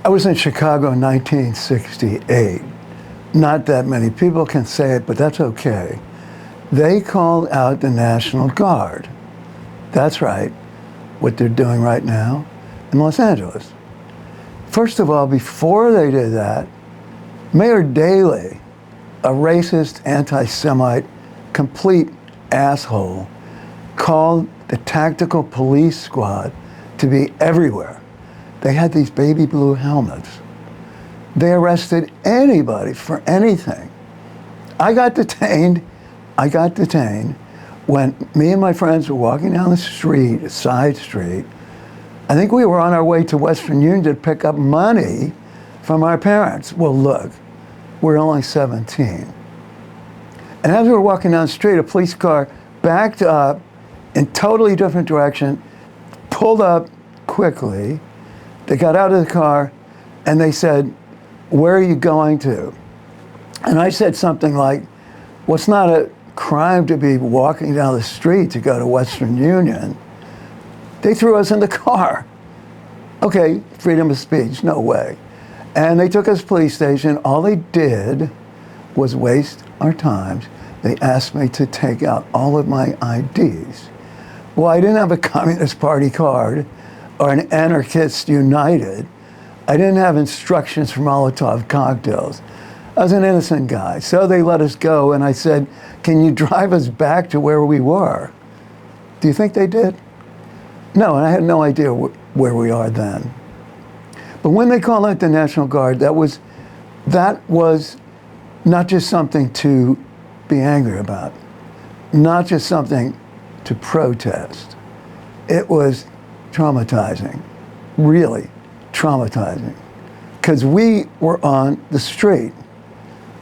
I was in Chicago in 1968. Not that many people can say it, but that's okay. They called out the National Guard. That's right, what they're doing right now in Los Angeles. First of all, before they did that, Mayor Daley, a racist, anti-Semite, complete asshole, called the tactical police squad to be everywhere. They had these baby blue helmets. They arrested anybody for anything. I got detained when me and my friends were walking down the street, a side street. I think we were on our way to Western Union to pick up money from our parents. Well, look, we're only 17. And as we were walking down the street, a police car backed up in totally different direction, pulled up quickly. They got out of the car and they said, "Where are you going to?" And I said something like, "Well, it's not a crime to be walking down the street to go to Western Union." They threw us in the car. Okay, freedom of speech, no way. And they took us to the police station. All they did was waste our time. They asked me to take out all of my IDs. Well, I didn't have a Communist Party card or an Anarchist United. I didn't have instructions for Molotov cocktails. I was an innocent guy. So they let us go, and I said, "Can you drive us back to where we were?" Do you think they did? No, and I had no idea where we are then. But when they called out the National Guard, that was not just something to be angry about, not just something to protest. It was traumatizing, really traumatizing, because we were on the street,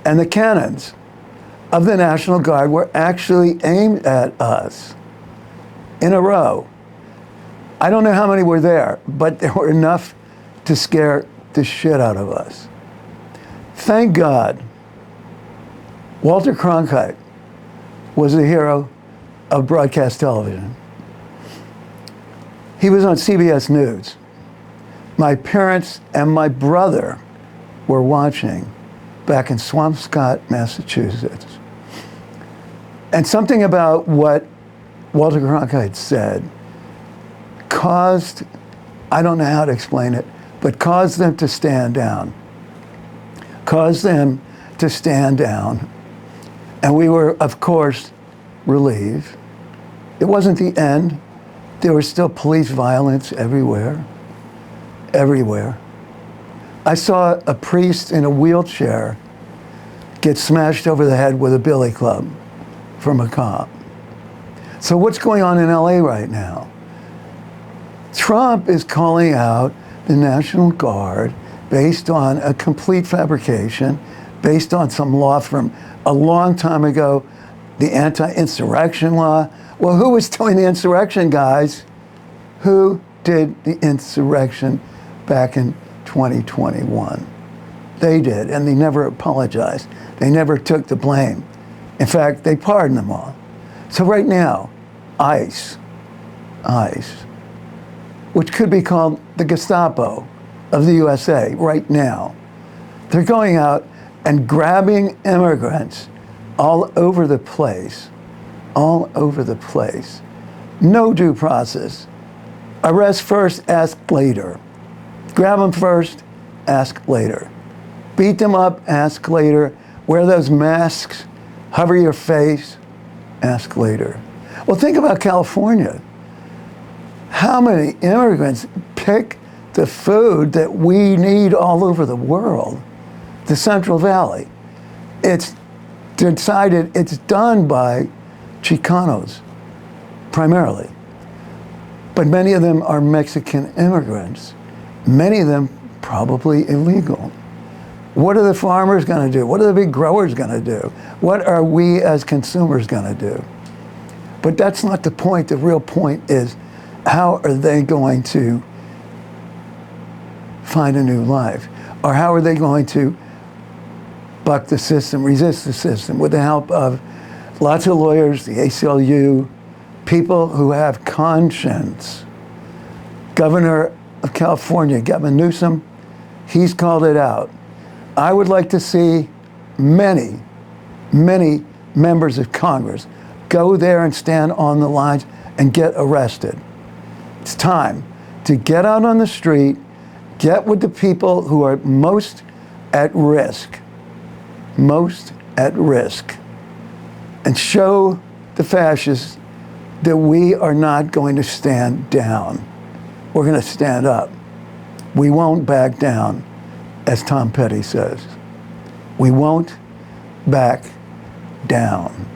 and the cannons of the National Guard were actually aimed at us in a row. I don't know how many were there, but there were enough to scare the shit out of us. Thank God, Walter Cronkite was the hero of broadcast television. He was on CBS News. My parents and my brother were watching back in Swampscott, Massachusetts. And something about what Walter Cronkite said caused, I don't know how to explain it, but caused them to stand down. Caused them to stand down. And we were, of course, relieved. It wasn't the end. There was still police violence everywhere. Everywhere. I saw a priest in a wheelchair get smashed over the head with a billy club from a cop. So what's going on in LA right now? Trump is calling out the National Guard based on a complete fabrication, based on some law from a long time ago, the anti-insurrection law. Well, who was doing the insurrection, guys? Who did the insurrection back in 2021? They did, and they never apologized. They never took the blame. In fact, they pardoned them all. So right now, ICE, which could be called the Gestapo of the USA right now, they're going out and grabbing immigrants all over the place, all over the place. No due process. Arrest first, ask later. Grab them first, ask later. Beat them up, ask later. Wear those masks, cover your face, ask later. Well, think about California. How many immigrants pick the food that we need all over the world? The Central Valley. It's decided, it's done by Chicanos, primarily. But many of them are Mexican immigrants. Many of them probably illegal. What are the farmers going to do? What are the big growers going to do? What are we as consumers going to do? But that's not the point. The real point is, how are they going to find a new life? Or how are they going to buck the system, resist the system, with the help of lots of lawyers, the ACLU, people who have conscience. Governor of California, Gavin Newsom, He's called it out. I would like to see many, many members of Congress go there and stand on the lines and get arrested. It's time to get out on the street, get with the people who are most at risk, and show the fascists that we are not going to stand down. We're going to stand up. We won't back down, as Tom Petty says. We won't back down.